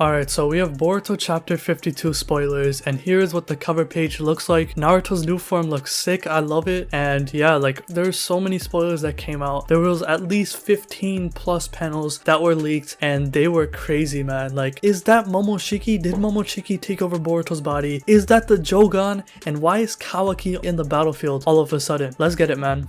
Alright, so we have Boruto Chapter 52 spoilers, and here is what the cover page looks like. Naruto's new form looks sick, I love it, and yeah, like, there's so many spoilers that came out. There was at least 15 plus panels that were leaked, and they were crazy, man. Like, is that Momoshiki? Did Momoshiki take over Boruto's body? Is that the Jougan? And why is Kawaki in the battlefield all of a sudden? Let's get it, man.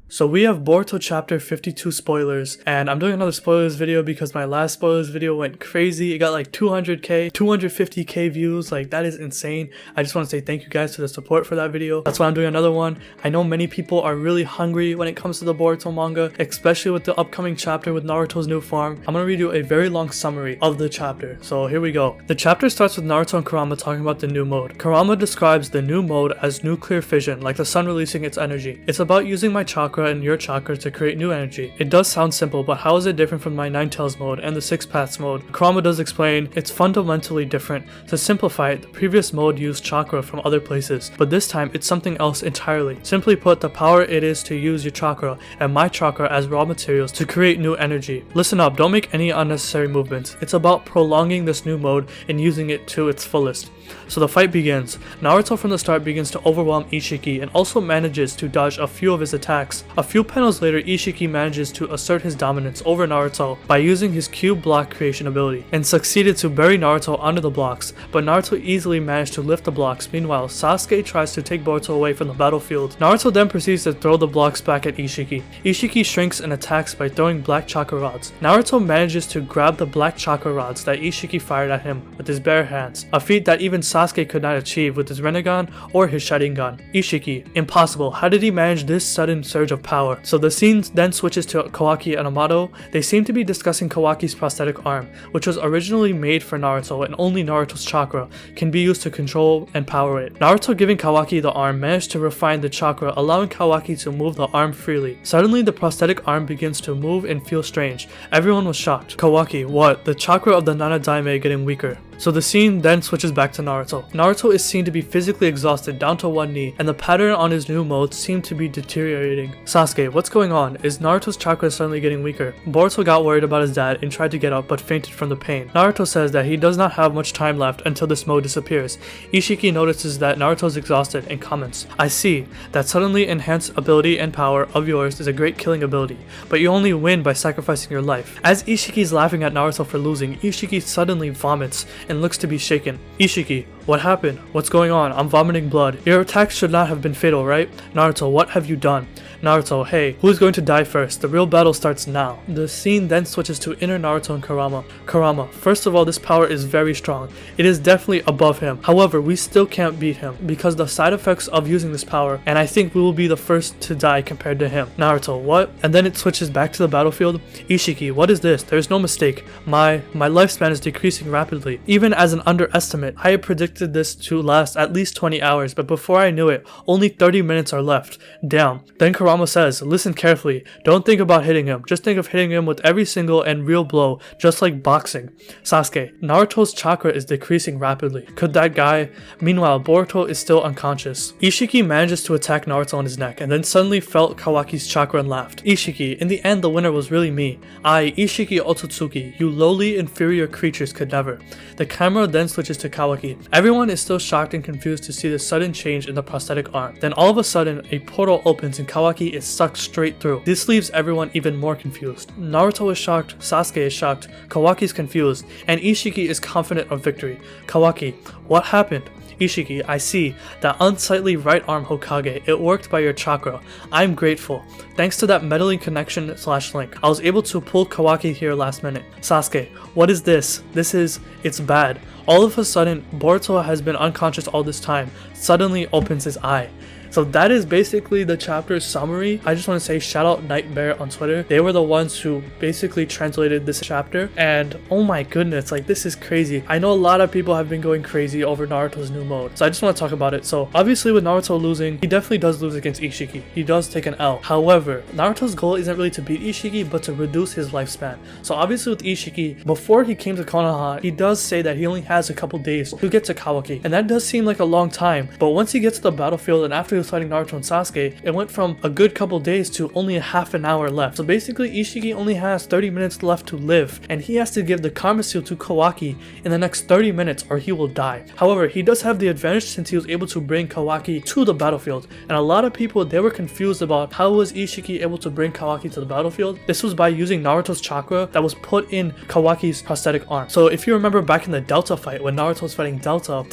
So we have Boruto Chapter 52 spoilers, and I'm doing another spoilers video because my last spoilers video went crazy. It got like 200k, 250k views, like that is insane. I just want to say thank you guys for the support for that video. That's why I'm doing another one. I know many people are really hungry when it comes to the Boruto manga, especially with the upcoming chapter with Naruto's new form. I'm gonna read you a very long summary of the chapter, so here we go. The chapter starts with Naruto and Kurama talking about the new mode. Kurama describes the new mode as nuclear fission, like the sun releasing its energy. It's about using my chakra and your chakra to create new energy. It does sound simple, but how is it different from my 9 Tails mode and the 6 Paths mode? Kurama does explain it's fundamentally different. To simplify it, the previous mode used chakra from other places, but this time it's something else entirely. Simply put, the power it is to use your chakra and my chakra as raw materials to create new energy. Listen up, don't make any unnecessary movements. It's about prolonging this new mode and using it to its fullest. So the fight begins. Naruto from the start begins to overwhelm Isshiki and also manages to dodge a few of his attacks. A few panels later, Isshiki manages to assert his dominance over Naruto by using his cube block creation ability and succeeded to bury Naruto under the blocks, but Naruto easily managed to lift the blocks. Meanwhile, Sasuke tries to take Boruto away from the battlefield. Naruto then proceeds to throw the blocks back at Isshiki. Isshiki shrinks and attacks by throwing black chakra rods. Naruto manages to grab the black chakra rods that Isshiki fired at him with his bare hands, a feat that even Sasuke could not achieve with his Rinnegan or his Sharingan. Isshiki, impossible, how did he manage this sudden surge of power? So the scene then switches to Kawaki and Amato. They seem to be discussing Kawaki's prosthetic arm, which was originally made for Naruto and only Naruto's chakra can be used to control and power it. Naruto giving Kawaki the arm managed to refine the chakra, allowing Kawaki to move the arm freely. Suddenly the prosthetic arm begins to move and feel strange. Everyone was shocked. Kawaki, what? The chakra of the Nana Daime getting weaker. So the scene then switches back to Naruto. Naruto is seen to be physically exhausted down to one knee, and the pattern on his new mode seemed to be deteriorating. Sasuke, what's going on? Is Naruto's chakra suddenly getting weaker? Boruto got worried about his dad and tried to get up but fainted from the pain. Naruto says that he does not have much time left until this mode disappears. Isshiki notices that Naruto is exhausted and comments, I see, that suddenly enhanced ability and power of yours is a great killing ability, but you only win by sacrificing your life. As Isshiki is laughing at Naruto for losing, Isshiki suddenly vomits and looks to be shaken. Isshiki, what happened? What's going on? I'm vomiting blood. Your attack should not have been fatal, right? Naruto, what have you done? Naruto, hey, who's going to die first? The real battle starts now. The scene then switches to inner Naruto and Kurama. Kurama, first of all, this power is very strong. It is definitely above him. However, we still can't beat him because the side effects of using this power, and I think we will be the first to die compared to him. Naruto, what? And then it switches back to the battlefield. Isshiki, what is this? There's no mistake. My lifespan is decreasing rapidly. Even as an underestimate, I had predicted this to last at least 20 hours, but before I knew it, only 30 minutes are left. Damn. Then Kurama says, listen carefully, don't think about hitting him, just think of hitting him with every single and real blow, just like boxing. Sasuke, Naruto's chakra is decreasing rapidly. Could that guy? Meanwhile, Boruto is still unconscious. Isshiki manages to attack Naruto on his neck and then suddenly felt Kawaki's chakra and laughed. Isshiki, in the end the winner was really me. I, Isshiki Otsutsuki, you lowly inferior creatures could never. The camera then switches to Kawaki. Everyone is still shocked and confused to see the sudden change in the prosthetic arm. Then all of a sudden, a portal opens and Kawaki is sucked straight through. This leaves everyone even more confused. Naruto is shocked, Sasuke is shocked, Kawaki is confused, and Isshiki is confident of victory. Kawaki, what happened? Isshiki, I see. That unsightly right arm Hokage, it worked by your chakra. I'm grateful. Thanks to that meddling connection / link, I was able to pull Kawaki here last minute. Sasuke, what is this? It's bad. All of a sudden, Boruto has been unconscious all this time, suddenly opens his eye. So that is basically the chapter summary. I just want to say shout out Nightmare on Twitter. They were the ones who basically translated this chapter, and oh my goodness, like this is crazy. I know a lot of people have been going crazy over Naruto's new mode, so I just want to talk about it. So obviously with Naruto losing, he definitely does lose against Isshiki. He does take an L. However, Naruto's goal isn't really to beat Isshiki, but to reduce his lifespan. So obviously with Isshiki, before he came to Konoha, he does say that he only has a couple days to get to Kawaki, and that does seem like a long time. But once he gets to the battlefield and after he was fighting Naruto and Sasuke, it went from a good couple days to only a half an hour left. So basically Isshiki only has 30 minutes left to live, and he has to give the Karma Seal to Kawaki in the next 30 minutes or he will die. However, he does have the advantage since he was able to bring Kawaki to the battlefield, and a lot of people, they were confused about how was Isshiki able to bring Kawaki to the battlefield. This was by using Naruto's chakra that was put in Kawaki's prosthetic arm. So if you remember back in the Delta fight when Naruto was fighting Delta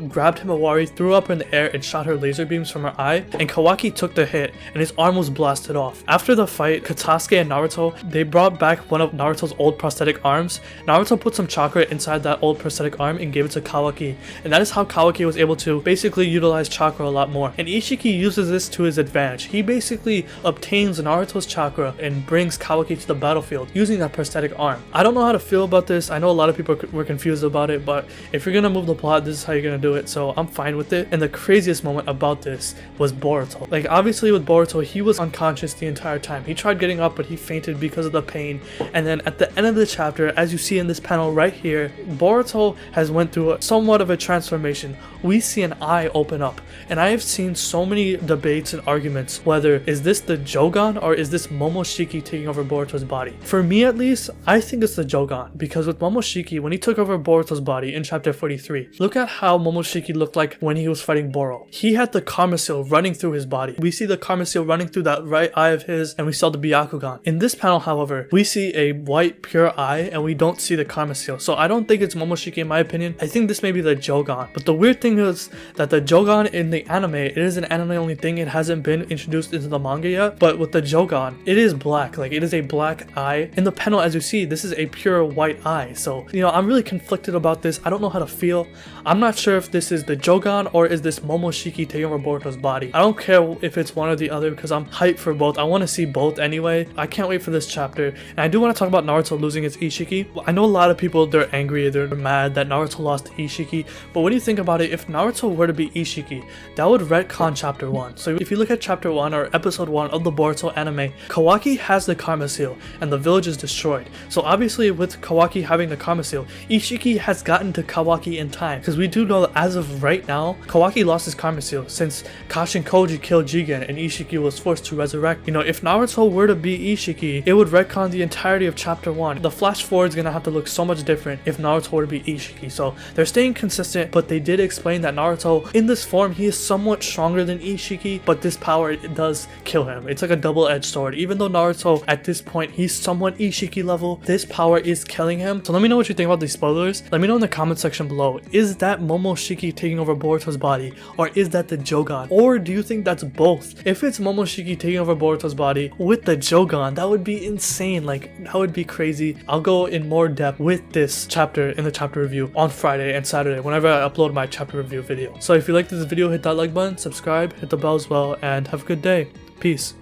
grabbed Himawari, threw up in the air and shot her laser beams from her eye, and Kawaki took the hit and his arm was blasted off. After the fight, Katasuke and Naruto, they brought back one of Naruto's old prosthetic arms. Naruto put some chakra inside that old prosthetic arm and gave it to Kawaki, and that is how Kawaki was able to basically utilize chakra a lot more. And Isshiki uses this to his advantage. He basically obtains Naruto's chakra and brings Kawaki to the battlefield using that prosthetic arm. I don't know how to feel about this. I know a lot of people were confused about it, but if you're gonna move the plot, this is how you're gonna do it, so I'm fine with it. And the craziest moment about this was Boruto. Like obviously with Boruto, he was unconscious the entire time. He tried getting up, but he fainted because of the pain. And then at the end of the chapter, as you see in this panel right here, Boruto has went through somewhat of a transformation. We see an eye open up, and I have seen so many debates and arguments whether is this the Jougan or is this Momoshiki taking over Boruto's body. For me at least, I think it's the Jougan, because with Momoshiki, when he took over Boruto's body in chapter 43, look at how Momoshiki looked like when he was fighting Boro. He had the Karma Seal running through his body. We see the Karma Seal running through that right eye of his, and we saw the Byakugan. In this panel, however, we see a white pure eye and we don't see the Karma Seal. So I don't think it's Momoshiki in my opinion. I think this may be the Jougan. But the weird thing is that the Jougan in the anime, it is an anime only thing. It hasn't been introduced into the manga yet. But with the Jougan, it is black. Like it is a black eye. In the panel, as you see, this is a pure white eye. So, you know, I'm really conflicted about this. I don't know how to feel. I'm not sure if this is the Jougan or is this Momoshiki taking over Boruto's body. I don't care if it's one or the other because I'm hyped for both. I want to see both anyway. I can't wait for this chapter. And I do want to talk about Naruto losing his Isshiki. I know a lot of people, they're angry, they're mad that Naruto lost to Isshiki. But when you think about it, if Naruto were to be Isshiki, that would retcon chapter 1. So if you look at chapter 1 or episode 1 of the Boruto anime, Kawaki has the Karma Seal and the village is destroyed. So obviously with Kawaki having the Karma Seal, Isshiki has gotten to Kawaki in time. Because we do know that as of right now, Kawaki lost his Karma Seal since Kashin Koji killed Jougan and Isshiki was forced to resurrect. You know, if Naruto were to be Isshiki, it would retcon the entirety of chapter 1. The flash forward is gonna have to look so much different if Naruto were to be Isshiki. So they're staying consistent, but they did explain that Naruto, in this form, he is somewhat stronger than Isshiki, but this power, it does kill him. It's like a double-edged sword. Even though Naruto, at this point, he's somewhat Isshiki level, this power is killing him. So let me know what you think about these spoilers. Let me know in the comment section below. Is that Momoshiki taking over Boruto's body, or is that the Jougan? Or do you think that's both? If it's Momoshiki taking over Boruto's body with the Jougan, that would be insane. Like, that would be crazy. I'll go in more depth with this chapter in the chapter review on Friday and Saturday whenever I upload my chapter review video. So if you like this video, hit that like button, subscribe, hit the bell as well, and have a good day. Peace.